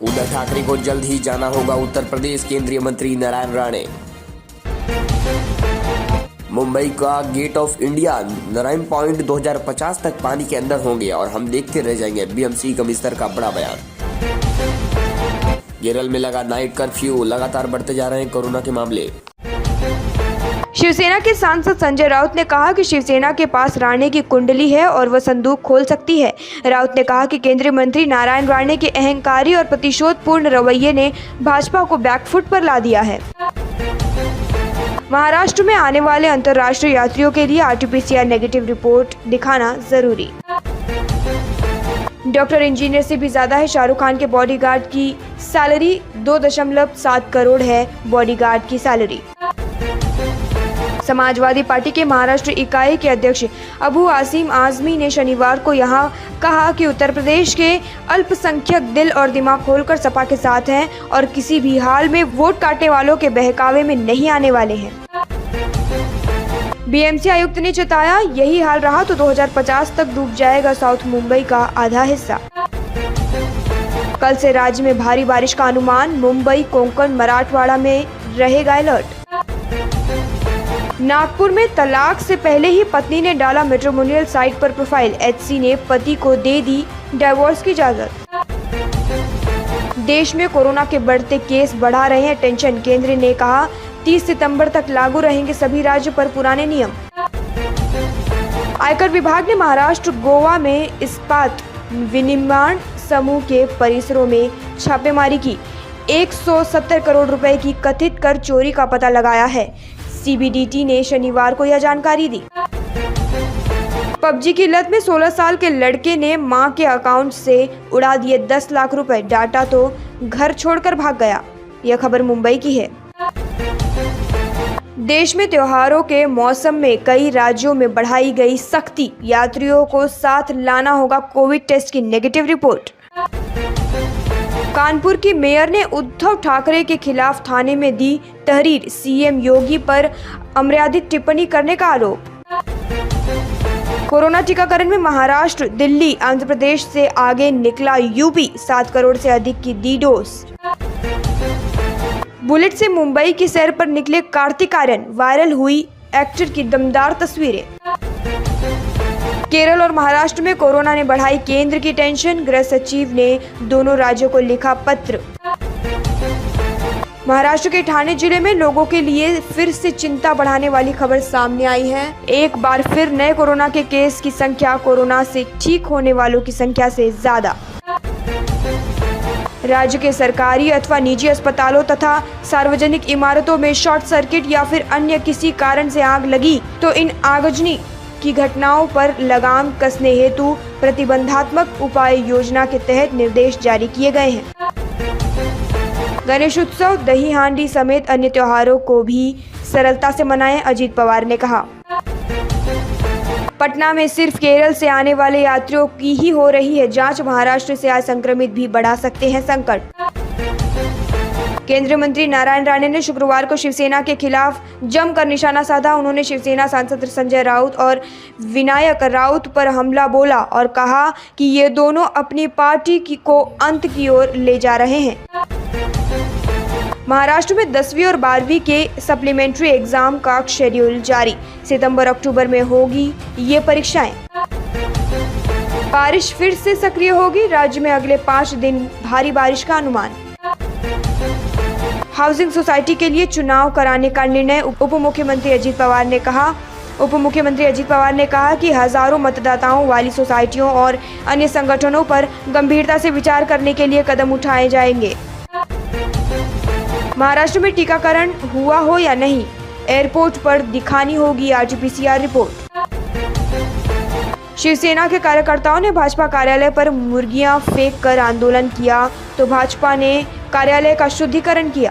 उद्धव ठाकरे को जल्द ही जाना होगा उत्तर प्रदेश। केंद्रीय मंत्री नारायण राणे। मुंबई का Gate of India Narayan Point 2050 तक पानी के अंदर होंगे और हम देखते रह जाएंगे। बीएमसी कमिश्नर का बड़ा बयान। केरल में लगा नाइट कर्फ्यू, लगातार बढ़ते जा रहे हैं कोरोना के मामले। शिवसेना के सांसद संजय राउत ने कहा कि शिवसेना के पास राणे की कुंडली है और वह संदूक खोल सकती है। राउत ने कहा कि केंद्रीय मंत्री नारायण राणे के अहंकारी और प्रतिशोधपूर्ण रवैये ने भाजपा को बैकफुट पर ला दिया है। महाराष्ट्र में आने वाले अंतर्राष्ट्रीय यात्रियों के लिए आरटीपीसीआर नेगेटिव रिपोर्ट दिखाना जरूरी। डॉक्टर इंजीनियर से भी ज्यादा है शाहरुख खान के बॉडीगार्ड की सैलरी। 2.7 करोड़ है बॉडीगार्ड की सैलरी। समाजवादी पार्टी के महाराष्ट्र इकाई के अध्यक्ष अबू आसिम आजमी ने शनिवार को यहां कहा कि उत्तर प्रदेश के अल्पसंख्यक दिल और दिमाग खोलकर सपा के साथ हैं और किसी भी हाल में वोट काटने वालों के बहकावे में नहीं आने वाले हैं। बीएमसी आयुक्त ने चेताया, यही हाल रहा तो 2050 तक डूब जाएगा साउथ मुंबई का आधा हिस्सा। कल से राज्य में भारी बारिश का अनुमान। मुंबई, कोंकण, मराठवाड़ा में रहेगा अलर्ट। नागपुर में तलाक से पहले ही पत्नी ने डाला मैट्रिमोनियल साइट पर प्रोफाइल। एचसी ने पति को दे दी डिवोर्स की इजाजत। देश में कोरोना के बढ़ते केस बढ़ा रहे हैं टेंशन। केंद्र ने कहा 30 सितंबर तक लागू रहेंगे सभी राज्यों पर पुराने नियम। आयकर विभाग ने महाराष्ट्र, गोवा में इस्पात विनिर्माण समूह के परिसरों में छापेमारी की। 170 करोड़ रुपए की कथित कर चोरी का पता लगाया है। सीबीडीटी ने शनिवार को यह जानकारी दी। पबजी की लत में 16 साल के लड़के ने मां के अकाउंट से उड़ा दिए 10 लाख रुपए। डाटा तो घर छोड़कर भाग गया। यह खबर मुंबई की है। देश में त्योहारों के मौसम में कई राज्यों में बढ़ाई गई सख्ती। यात्रियों को साथ लाना होगा कोविड टेस्ट की नेगेटिव रिपोर्ट। कानपुर की मेयर ने उद्धव ठाकरे के खिलाफ थाने में दी तहरीर। सीएम योगी पर अमर्यादित टिप्पणी करने का आरोप। कोरोना टीकाकरण में महाराष्ट्र, दिल्ली, आंध्र प्रदेश से आगे निकला यूपी। 7 करोड़ से अधिक की दी डोज। बुलेट से मुंबई की सैर पर निकले कार्तिक आर्यन। वायरल हुई एक्टर की दमदार तस्वीरें। केरल और महाराष्ट्र में कोरोना ने बढ़ाई केंद्र की टेंशन। गृह सचिव ने दोनों राज्यों को लिखा पत्र। महाराष्ट्र के ठाणे जिले में लोगों के लिए फिर से चिंता बढ़ाने वाली खबर सामने आई है। एक बार फिर नए कोरोना के केस की संख्या कोरोना से ठीक होने वालों की संख्या से ज्यादा। राज्य के सरकारी अथवा निजी अस्पतालों तथा सार्वजनिक इमारतों में शॉर्ट सर्किट या फिर अन्य किसी कारण से आग लगी तो इन आगजनी की घटनाओं पर लगाम कसने हेतु प्रतिबंधात्मक उपाय योजना के तहत निर्देश जारी किए गए हैं। गणेश उत्सव, दही हांडी समेत अन्य त्योहारों को भी सरलता से मनाएं, अजीत पवार ने कहा। पटना में सिर्फ केरल से आने वाले यात्रियों की ही हो रही है जांच। महाराष्ट्र से आए संक्रमित भी बढ़ा सकते हैं संकट। केंद्रीय मंत्री नारायण राणे ने शुक्रवार को शिवसेना के खिलाफ जमकर निशाना साधा। उन्होंने शिवसेना सांसद संजय राउत और विनायक राउत पर हमला बोला और कहा कि ये दोनों अपनी पार्टी को अंत की ओर ले जा रहे हैं। महाराष्ट्र में 10वीं और 12वीं के सप्लीमेंट्री एग्जाम का शेड्यूल जारी। सितंबर-अक्टूबर में होगी ये परीक्षाएं। बारिश फिर से सक्रिय होगी। राज्य में अगले 5 दिन भारी बारिश का अनुमान। हाउसिंग सोसाइटी के लिए चुनाव कराने का निर्णय। उप मुख्यमंत्री अजीत पवार ने कहा कि हजारों मतदाताओं वाली सोसाइटियों और अन्य संगठनों पर गंभीरता से विचार करने के लिए कदम उठाए जाएंगे। महाराष्ट्र में टीकाकरण हुआ हो या नहीं, एयरपोर्ट पर दिखानी होगी आरटीपीसीआर रिपोर्ट। शिवसेना के कार्यकर्ताओं ने भाजपा कार्यालय पर मुर्गियां फेंक कर आंदोलन किया तो भाजपा ने कार्यालय का शुद्धिकरण किया।